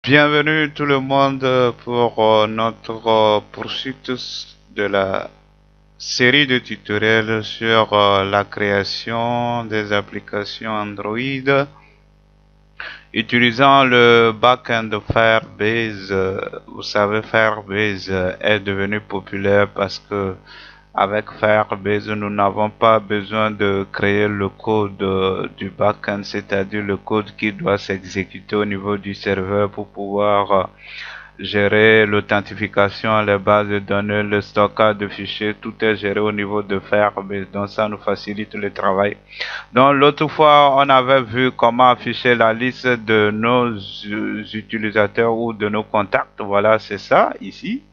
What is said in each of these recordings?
Bienvenue tout le monde pour notre poursuite de la série de tutoriels sur la création des applications Android utilisant le backend de Firebase. Vous savez, Firebase est devenu populaire parce que avec Firebase, nous n'avons pas besoin de créer le code du backend, c'est-à-dire le code qui doit s'exécuter au niveau du serveur pour pouvoir gérer l'authentification, les bases de données, le stockage de fichiers, tout est géré au niveau de Firebase. Donc ça nous facilite le travail. Donc l'autre fois, on avait vu comment afficher la liste de nos utilisateurs ou de nos contacts. Voilà, c'est ça ici.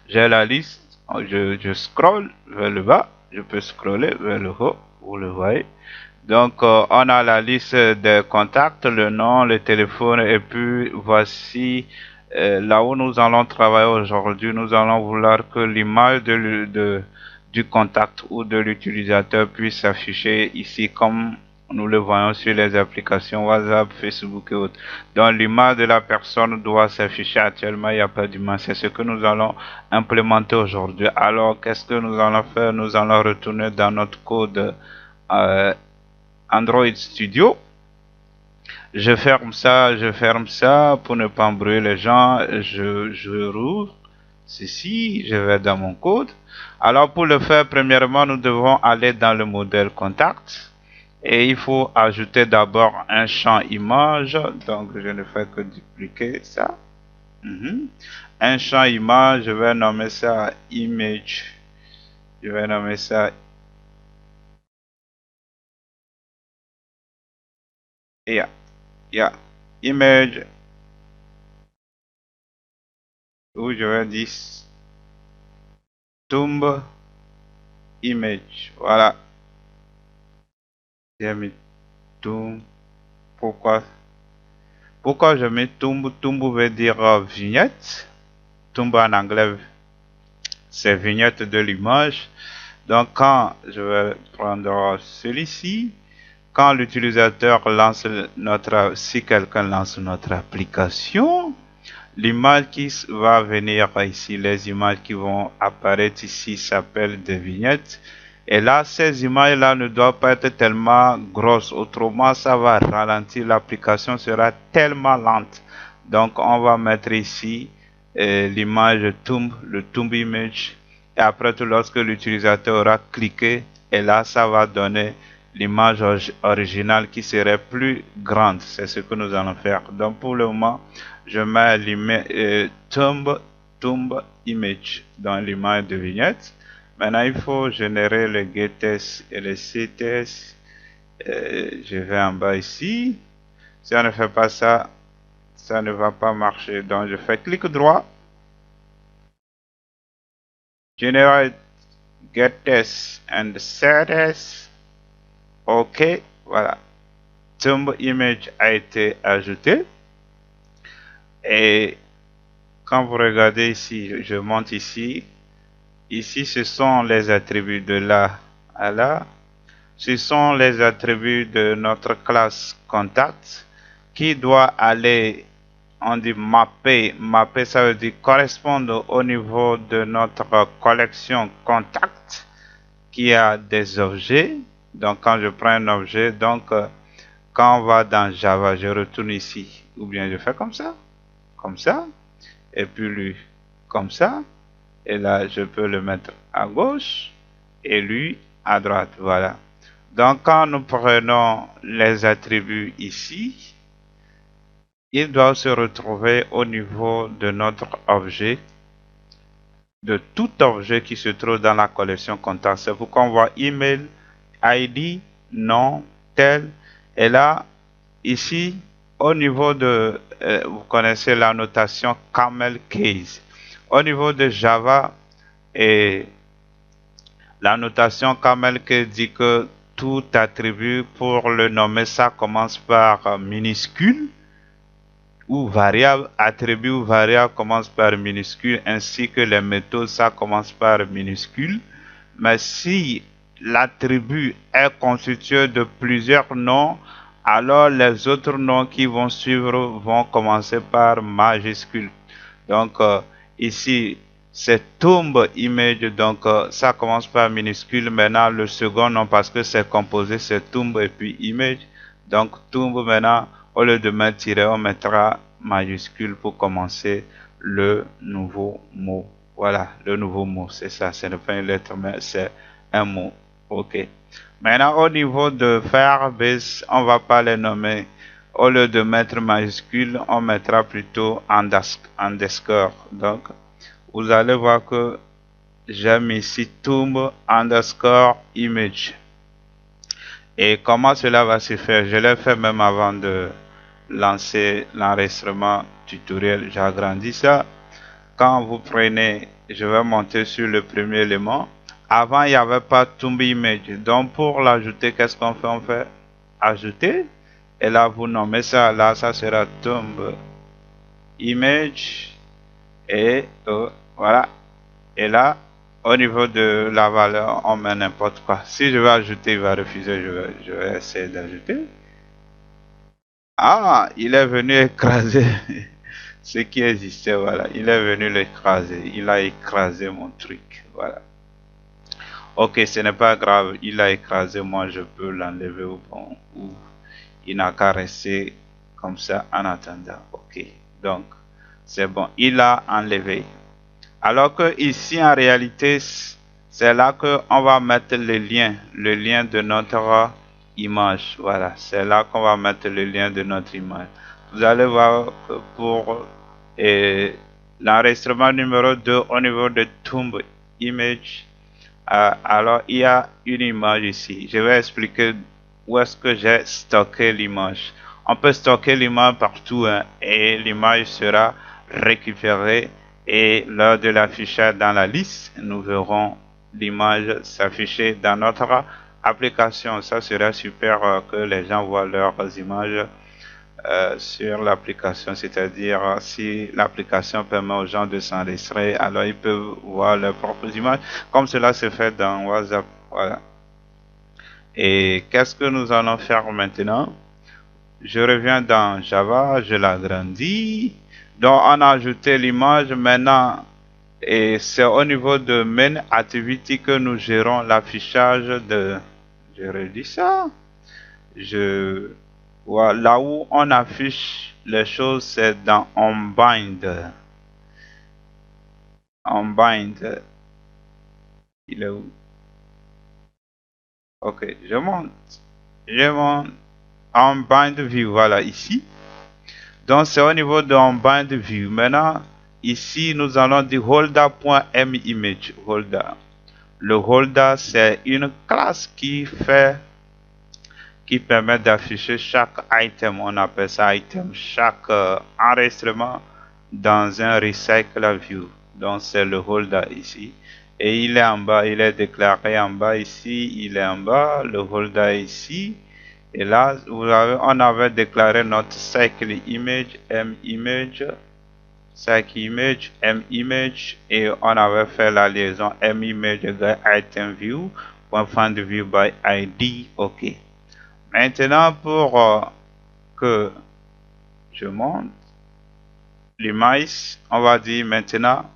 J'ai la liste. Je scrolle vers le bas. Je peux scroller vers le haut. Vous le voyez. Donc, on a la liste des contacts, le nom, le téléphone, et puis voici là où nous allons travailler aujourd'hui. Nous allons vouloir que l'image du contact ou de l'utilisateur puisse s'afficher ici comme nous le voyons sur les applications WhatsApp, Facebook et autres. Donc, l'image de la personne doit s'afficher actuellement, il n'y a pas d'image. C'est ce que nous allons implémenter aujourd'hui. Alors, qu'est-ce que nous allons faire? Nous allons retourner dans notre code Android Studio. Je ferme ça pour ne pas embrouiller les gens. Je rouvre ceci, je vais dans mon code. Alors pour le faire, premièrement, nous devons aller dans le modèle contact. Et il faut ajouter d'abord un champ image. Donc je ne fais que dupliquer ça. Un champ image, je vais nommer ça image. Je vais nommer ça image, ou je vais dire tombe image. Voilà. J'ai mis tombe. Pourquoi? Pourquoi je mets tombe? Tombe veut dire vignette. Tombe en anglais, c'est vignette de l'image. Donc quand je vais prendre celui-ci, quand l'utilisateur lance si quelqu'un lance notre application, l'image qui va venir ici, les images qui vont apparaître ici s'appellent des vignettes. Et là, ces images-là ne doivent pas être tellement grosses, autrement ça va ralentir, l'application sera tellement lente. Donc on va mettre ici l'image tomb, le tomb image. Et après tout, lorsque l'utilisateur aura cliqué, et là ça va donner l'image originale qui serait plus grande. C'est ce que nous allons faire. Donc pour le moment, je mets l'image tomb image dans l'image de vignette. Maintenant, il faut générer le getTest et le cTest. Je vais en bas ici. Si on ne fait pas ça, ça ne va pas marcher. Donc, je fais clic droit. Generate getTest and cTest. OK. Voilà. Tomb image a été ajouté. Et quand vous regardez ici, je monte ici. Ici, ce sont les attributs de là à là. Ce sont les attributs de notre classe contact qui doit aller, on dit mapper. Mapper, ça veut dire correspondre au niveau de notre collection contact qui a des objets. Donc, quand je prends un objet, donc quand on va dans Java, je retourne ici. Ou bien je fais comme ça, et puis lui, comme ça. Et là, je peux le mettre à gauche et lui à droite. Voilà. Donc, quand nous prenons les attributs ici, ils doivent se retrouver au niveau de notre objet, de tout objet qui se trouve dans la collection contact. C'est pourquoi on voit email, ID, nom, tel. Et là, ici, au niveau de, vous connaissez la notation camel case. Au niveau de Java, et la notation camel case dit que tout attribut, pour le nommer, ça commence par minuscule, ou variable, attribut ou variable commence par minuscule, ainsi que les méthodes, ça commence par minuscule. Mais si l'attribut est constitué de plusieurs noms, alors les autres noms qui vont suivre vont commencer par majuscule. Donc ici, c'est Tomb Image, donc ça commence par minuscule. Maintenant, le second nom, parce que c'est composé, c'est Tomb et puis Image. Donc Tomb, maintenant, au lieu de mettre tiret, on mettra majuscule pour commencer le nouveau mot. Voilà, le nouveau mot, c'est ça. Ce n'est pas une lettre, mais c'est un mot. OK. Maintenant, au niveau de Firebase, on va pas les nommer. Au lieu de mettre majuscule, on mettra plutôt underscore. Donc, vous allez voir que j'ai mis ici tomb underscore image. Et comment cela va se faire? Je l'ai fait même avant de lancer l'enregistrement tutoriel. J'agrandis ça. Quand vous prenez, je vais monter sur le premier élément. Avant, il n'y avait pas tomb image. Donc, pour l'ajouter, qu'est-ce qu'on fait? On fait ajouter. Et là, vous nommez ça. Là, ça sera tomb image. Et voilà. Et là, au niveau de la valeur, on met n'importe quoi. Si je vais ajouter, il va refuser. Je vais essayer d'ajouter. Ah, il est venu écraser ce qui existait. Voilà. Il est venu l'écraser. Il a écrasé mon truc. Voilà. Ok, ce n'est pas grave, il a écrasé, moi je peux l'enlever ou il n'a qu'à rester comme ça en attendant. Ok, donc c'est bon, il a enlevé. Alors que ici en réalité, c'est là que on va mettre le lien de notre image. Voilà, c'est là qu'on va mettre le lien de notre image. Vous allez voir que pour l'enregistrement numéro 2 au niveau de Tomb Image, alors, il y a une image ici. Je vais expliquer où est-ce que j'ai stocké l'image. On peut stocker l'image partout hein, et l'image sera récupérée. Et lors de l'affichage dans la liste, nous verrons l'image s'afficher dans notre application. Ça sera super que les gens voient leurs images sur l'application, c'est-à-dire si l'application permet aux gens de s'enregistrer, alors ils peuvent voir leurs propres images, comme cela se fait dans WhatsApp. Voilà. Et qu'est-ce que nous allons faire maintenant? Je reviens dans Java, je l'agrandis. Donc on a ajouté l'image maintenant et c'est au niveau de Main Activity que nous gérons l'affichage de... Je redis ça. Voilà, là où on affiche les choses, c'est dans onBind. onBind. Il est où? Ok, je monte. Je monte. onBind View, voilà, ici. Donc, c'est au niveau de onBind View. Maintenant, ici, nous allons dire holder.mImage. Holder. Le holder, c'est une classe qui permet d'afficher chaque item, on appelle ça item, chaque enregistrement dans un recycle view. Donc c'est le holder ici. Et il est en bas, il est déclaré en bas ici, il est en bas, le holder ici. Et là, on avait déclaré notre cycle image, mImage, cycle image, mImage, et on avait fait la liaison mImage égale item view, .find view by ID, ok. Maintenant, pour que je monte l'image, on va dire maintenant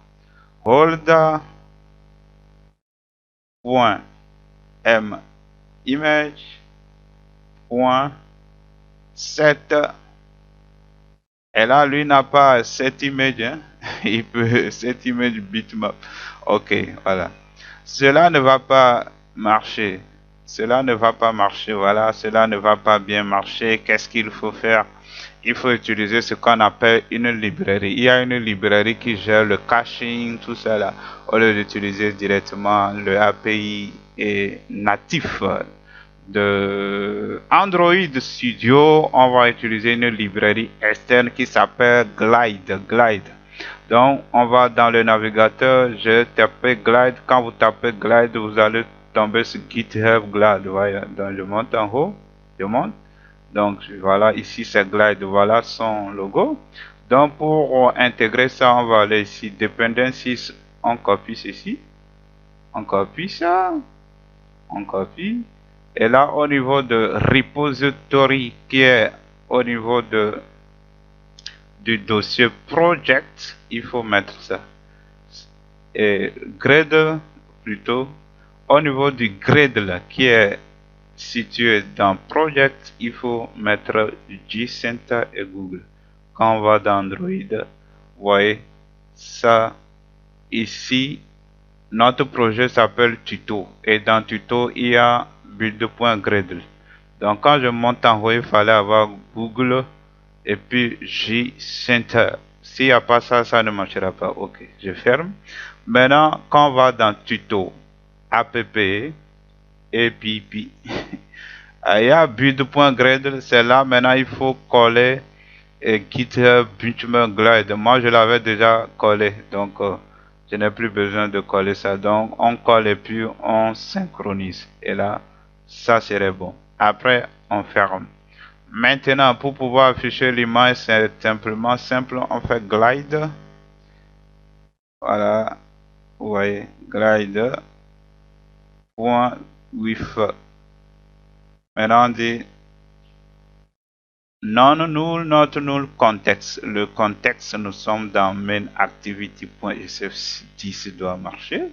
holder.mImage.set. Et là, lui n'a pas cette image, hein? Il peut cette image bitmap. Ok, voilà. Cela ne va pas marcher. Cela ne va pas marcher, voilà, cela ne va pas bien marcher. Qu'est-ce qu'il faut faire? Il faut utiliser ce qu'on appelle une librairie. Il y a une librairie qui gère le caching, tout ça là, au lieu d'utiliser directement le API et natif de Android Studio. On va utiliser une librairie externe qui s'appelle Glide. Donc, on va dans le navigateur, je tape Glide. Quand vous tapez Glide, vous allez tomber sur GitHub Glide. Voilà. Donc, je monte en haut, je monte. Donc, voilà, ici c'est Glide, voilà son logo. Donc, pour intégrer ça, on va aller ici, Dependencies, on copie ceci. On copie ça, on copie. Et là, au niveau de repository, qui est au niveau du dossier project, il faut mettre ça. Et grade, plutôt, au niveau du grade là, qui est situé dans project, il faut mettre G-Center et Google. Quand on va dans Android, vous voyez ça ici. Notre projet s'appelle tuto et dans tuto il y a build.gradle. Donc quand je monte en haut, il fallait avoir Google et puis G-Center. S'il n'y a pas ça, ça ne marchera pas. Ok, je ferme. Maintenant, quand on va dans tuto, app et puis il y a build.gradle, c'est là. Maintenant, il faut coller et GitHub Benchmark Glide. Moi, je l'avais déjà collé, donc je n'ai plus besoin de coller ça. Donc, on colle et puis on synchronise. Et là, ça serait bon. Après, on ferme. Maintenant, pour pouvoir afficher l'image, c'est simplement simple. On fait glide. Voilà, vous voyez, glide. Point with. Maintenant, on dit non null, not null contexte. Le contexte, nous sommes dans main activity.sf 10 doit marcher.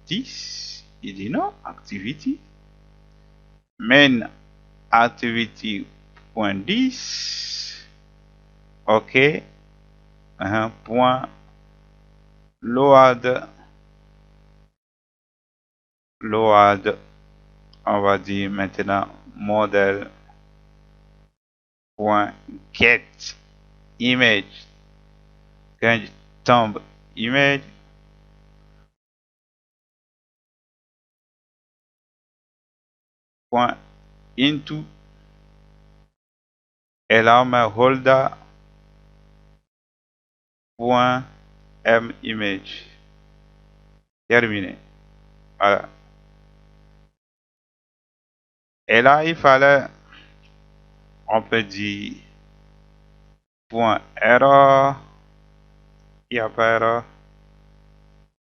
10, il dit non, activity. Main activity.10. OK. Point load. Load. On va dire maintenant modèle. Point get image. Quand je tombe image. Point into. Et là on met holder. Point m image. Terminé. Voilà. Et là, il fallait, on peut dire, point error, il n'y a pas error,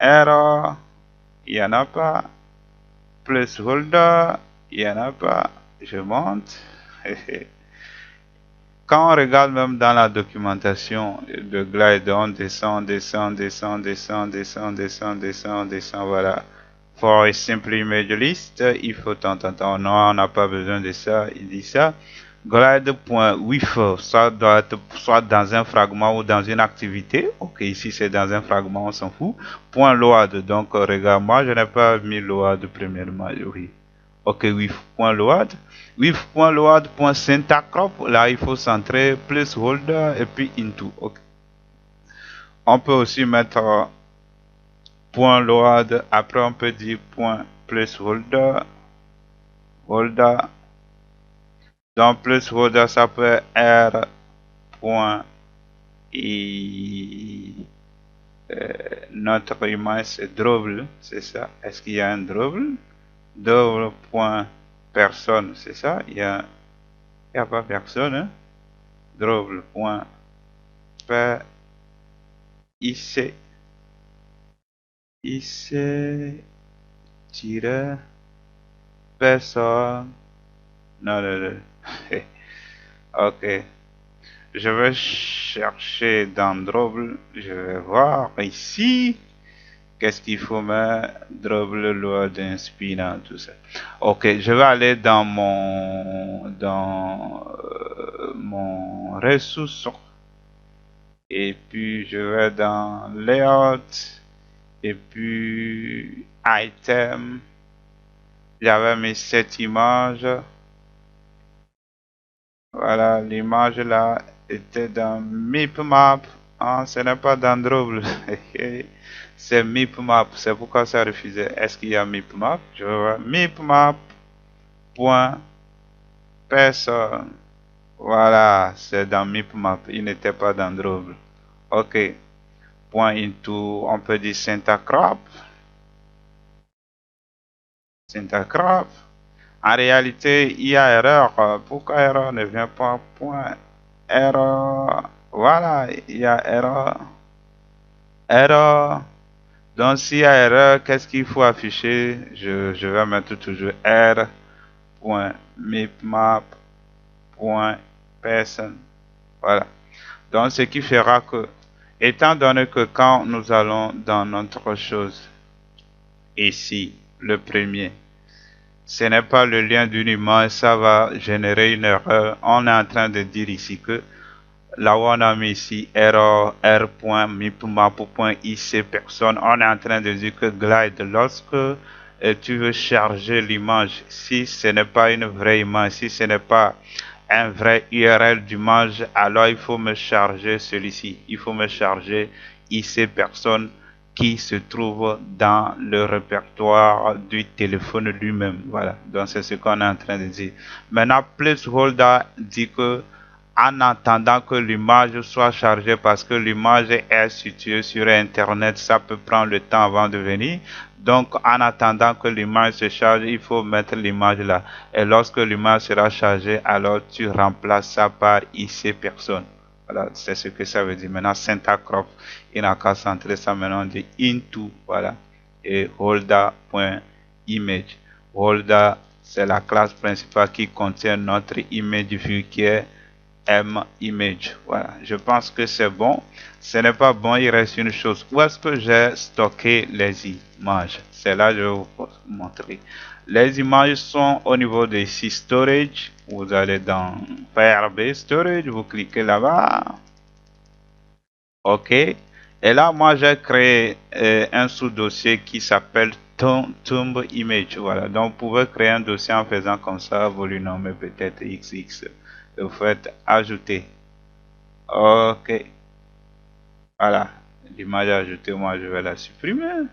error, il n'y en a pas, placeholder, il n'y en a pas, je monte. Quand on regarde même dans la documentation de Glide, on descend, descend, descend, descend, descend, descend, descend, descend, voilà. For a simple image list, il faut tant. Non, on n'a pas besoin de ça, il dit ça. Glide.with, ça doit être soit dans un fragment ou dans une activité. Ok, ici c'est dans un fragment, on s'en fout. Point load, donc regarde, moi je n'ai pas mis load premièrement, oui. Ok, with.load. With.load.syntacrop, là il faut centrer placeholder et puis into. Okay. On peut aussi mettre point load, après on peut dire point placeholder. Holder. Dans placeholder, ça peut être R. Point et notre image c'est drôle, c'est ça. Est-ce qu'il y a un drôle? Drôle point personne, c'est ça. Il y a pas personne. Hein? Drôle point per ic tire personne. Non, non, non. Ok. Je vais chercher dans drôle. Je vais voir ici. Qu'est-ce qu'il faut mettre? Drôle, loi d'inspirant, tout ça. Ok, je vais aller dans mon ressource. Et puis je vais dans layout. Et puis item. J'avais mis cette image. Voilà, l'image là était dans MIPMAP. Ah, ce n'est pas dans Dribble. C'est MIPMAP. C'est pourquoi ça refusait. Est-ce qu'il y a MIPMAP? Je vois MIPMAP.personne. Voilà, c'est dans MIPMAP. Il n'était pas dans Dribble. Ok. Point into, on peut dire syntacrop. Syntacrop. En réalité, il y a erreur. Pourquoi erreur ne vient pas? Point erreur. Voilà, il y a erreur. Erreur. Donc, s'il y a erreur, qu'est-ce qu'il faut afficher? Je vais mettre toujours R. classe.mipmap.person. Voilà. Donc, ce qui fera que, étant donné que quand nous allons dans notre chose, ici, le premier, ce n'est pas le lien d'une image, ça va générer une erreur. On est en train de dire ici que là où on a mis ici error r.mipmap.ic personne, on est en train de dire que glide, lorsque tu veux charger l'image, si ce n'est pas une vraie image, si ce n'est pas un vrai URL d'image, alors il faut me charger celui-ci. Il faut me charger IC personne qui se trouve dans le répertoire du téléphone lui-même. Voilà, donc c'est ce qu'on est en train de dire. Maintenant, placeholder dit que en attendant que l'image soit chargée, parce que l'image est située sur Internet, ça peut prendre le temps avant de venir. Donc, en attendant que l'image se charge, il faut mettre l'image là. Et lorsque l'image sera chargée, alors tu remplaces ça par IC personne. Voilà, c'est ce que ça veut dire. Maintenant, syntacrof, il n'a qu'à centrer ça maintenant, on dit into, voilà. Et holder.image. Holder, c'est la classe principale qui contient notre image view qui est image. Voilà, je pense que c'est bon. Ce n'est pas bon, il reste une chose. Où est-ce que j'ai stocké les images? C'est là que je vais vous montrer. Les images sont au niveau de ici storage. Vous allez dans Firebase Storage, vous cliquez là-bas. OK. Et là, moi, j'ai créé un sous-dossier qui s'appelle Tomb Image. Voilà. Donc, vous pouvez créer un dossier en faisant comme ça. Vous lui nommez peut-être XX. Vous faites ajouter. OK. Voilà. L'image ajoutée, moi, je vais la supprimer.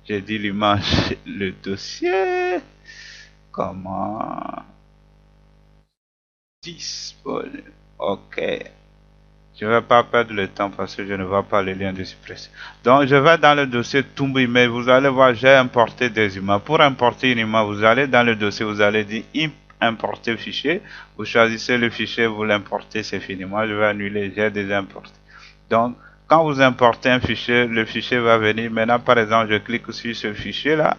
J'ai dit l'image, le dossier. Comment disponible. OK. Je ne vais pas perdre le temps parce que je ne vois pas le lien de suppression. Donc, je vais dans le dossier Tomb Image. Vous allez voir, j'ai importé des images. Pour importer une image, vous allez dans le dossier, vous allez dire importer fichier. Vous choisissez le fichier, vous l'importez, c'est fini. Moi, je vais annuler, j'ai déjà importé. Donc, quand vous importez un fichier, le fichier va venir. Maintenant, par exemple, je clique sur ce fichier-là.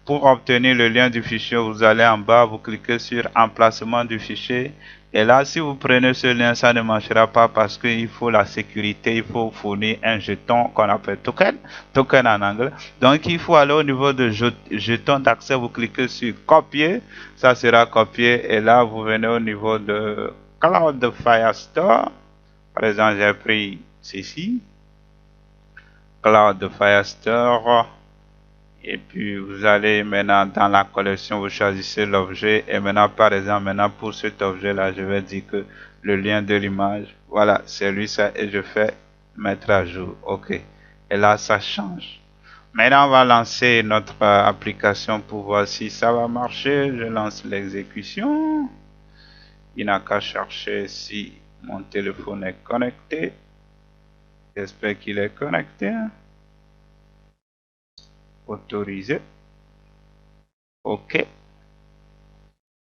Pour obtenir le lien du fichier, vous allez en bas, vous cliquez sur emplacement du fichier. Et là, si vous prenez ce lien, ça ne marchera pas parce qu'il faut la sécurité, il faut fournir un jeton qu'on appelle token, token en anglais. Donc, il faut aller au niveau de jeton d'accès, vous cliquez sur copier, ça sera copié. Et là, vous venez au niveau de Cloud Firestore. Par exemple, j'ai pris ceci, Cloud Firestore. Et puis vous allez maintenant dans la collection, vous choisissez l'objet et maintenant par exemple maintenant pour cet objet là je vais dire que le lien de l'image, voilà c'est lui ça et je fais mettre à jour. OK, et là ça change. Maintenant on va lancer notre application pour voir si ça va marcher. Je lance l'exécution. Il n'a qu'à chercher si mon téléphone est connecté. J'espère qu'il est connecté. Autorisé. OK.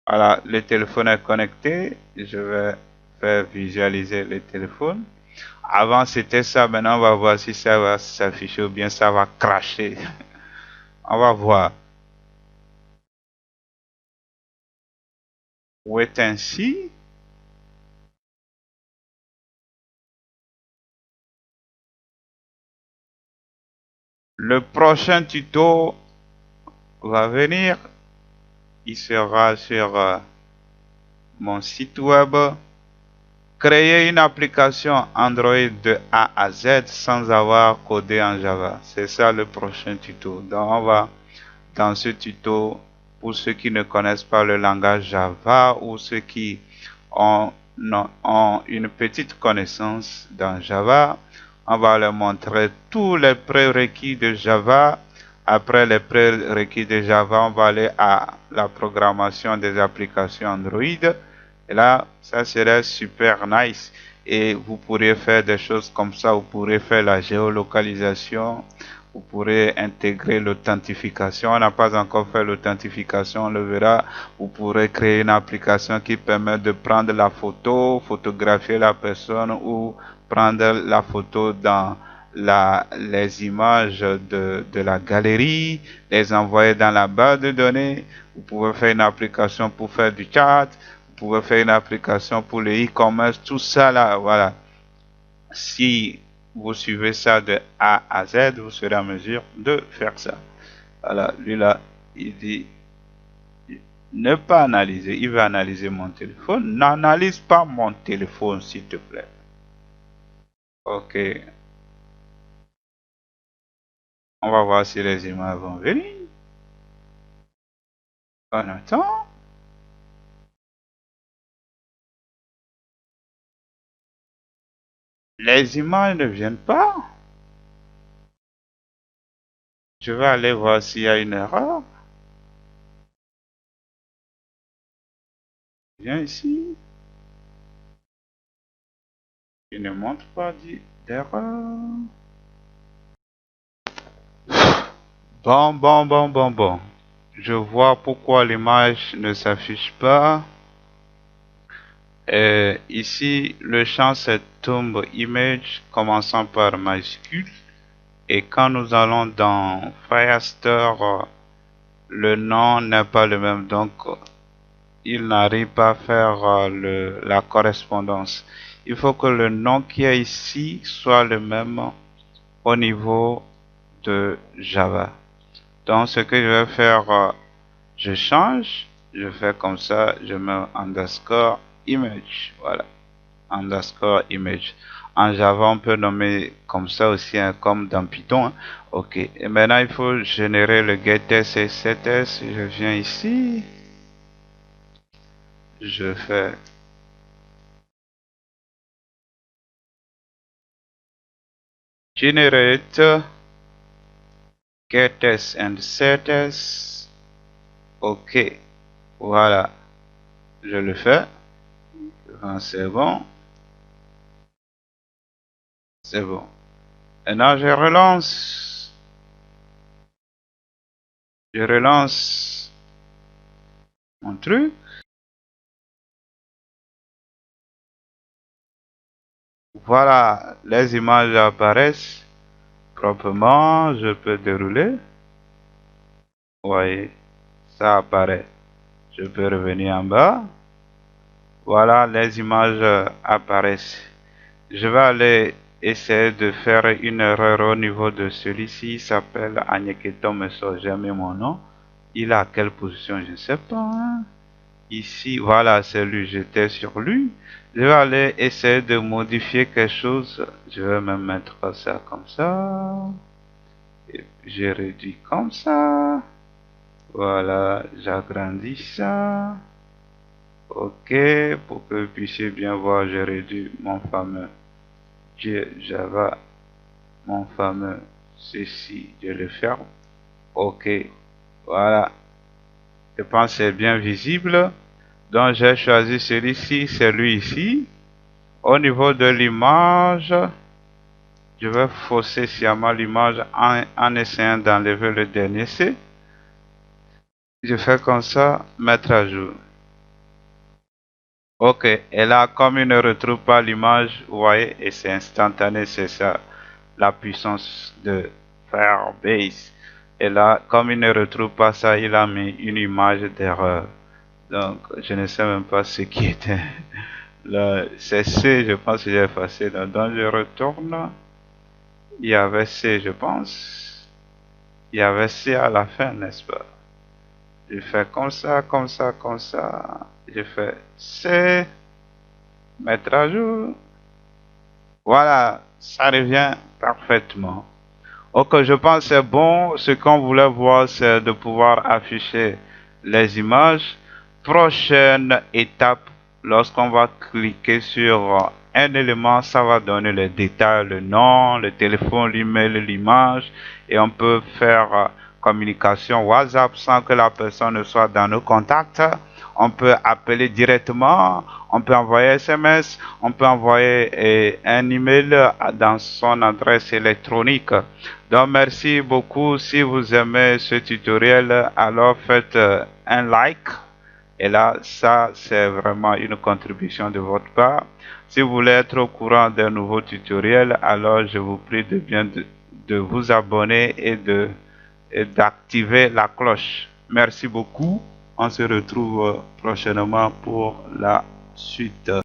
Voilà, le téléphone est connecté. Je vais faire visualiser le téléphone. Avant c'était ça, maintenant on va voir si ça va s'afficher ou bien ça va cracher. On va voir. Wait and see. Le prochain tuto va venir. Il sera sur mon site web. Créer une application Android de A à Z sans avoir codé en Java. C'est ça le prochain tuto. Donc on va dans ce tuto, pour ceux qui ne connaissent pas le langage Java ou ceux qui ont une petite connaissance dans Java, on va leur montrer tous les prérequis de Java. Après les prérequis de Java, on va aller à la programmation des applications Android. Et là, ça serait super nice. Et vous pourrez faire des choses comme ça. Vous pourrez faire la géolocalisation. Vous pourrez intégrer l'authentification. On n'a pas encore fait l'authentification, on le verra. Vous pourrez créer une application qui permet de prendre la photo, photographier la personne ou prendre la photo dans les images de la galerie, les envoyer dans la base de données. Vous pouvez faire une application pour faire du chat. Vous pouvez faire une application pour le e-commerce. Tout ça là, voilà. Si vous suivez ça de A à Z, vous serez en mesure de faire ça. Voilà, lui là, il dit ne pas analyser. Il va analyser mon téléphone. N'analyse pas mon téléphone, s'il te plaît. Ok. On va voir si les images vont venir. On attend. Les images ne viennent pas. Je vais aller voir s'il y a une erreur. Viens ici. Il ne montre pas d'erreur. Bon. Je vois pourquoi l'image ne s'affiche pas. Ici, le champ c'est tombe image commençant par majuscule. Et quand nous allons dans Firestore, le nom n'est pas le même. Donc, il n'arrive pas à faire la correspondance. Il faut que le nom qui est ici soit le même au niveau de Java. Donc ce que je vais faire, je change, je fais comme ça, je mets underscore image, voilà, underscore image. En Java, on peut nommer comme ça aussi, hein, comme dans Python, hein. Ok, et maintenant il faut générer le getS et setS. Je viens ici, je fais generate getS and setS. Ok, voilà, je le fais. C'est bon, c'est bon. Maintenant je relance mon truc. Voilà, les images apparaissent proprement. Je peux dérouler. Vous voyez, ça apparaît. Je peux revenir en bas. Voilà, les images apparaissent. Je vais aller essayer de faire une erreur au niveau de celui-ci. Il s'appelle Agneketo Meso. J'ai mis mon nom. Il a quelle position? Je ne sais pas, hein. Ici, voilà, c'est lui. J'étais sur lui. Je vais aller essayer de modifier quelque chose. Je vais me mettre ça comme ça. Et je réduis comme ça. Voilà, j'agrandis ça. Ok, pour que vous puissiez bien voir, je réduis mon fameux Java, mon fameux ceci, je le ferme. Ok, voilà. Je pense que c'est bien visible. Donc j'ai choisi celui-ci, celui ici. Au niveau de l'image, je vais fausser sciemment l'image en essayant d'enlever le dernier C. Je fais comme ça, mettre à jour. Ok, et là, comme il ne retrouve pas l'image, vous voyez, et c'est instantané, c'est ça, la puissance de Firebase. Et là, comme il ne retrouve pas ça, il a mis une image d'erreur. Donc, je ne sais même pas ce qui était. Là, c'est C, je pense que j'ai effacé. Donc, je retourne. Il y avait C, je pense. Il y avait C à la fin, n'est-ce pas? Je fais comme ça, comme ça, comme ça. Je fais C, mettre à jour. Voilà, ça revient parfaitement. Ok, je pense que c'est bon. Ce qu'on voulait voir, c'est de pouvoir afficher les images. Prochaine étape, lorsqu'on va cliquer sur un élément, ça va donner les détails, le nom, le téléphone, l'email, l'image, et on peut faire communication WhatsApp sans que la personne ne soit dans nos contacts. On peut appeler directement, on peut envoyer SMS, on peut envoyer un email dans son adresse électronique. Donc merci beaucoup. Si vous aimez ce tutoriel, alors faites un like Et là, ça, c'est vraiment une contribution de votre part. Si vous voulez être au courant d'un nouveau tutoriel, alors je vous prie de bien de vous abonner et d'activer la cloche. Merci beaucoup. On se retrouve prochainement pour la suite.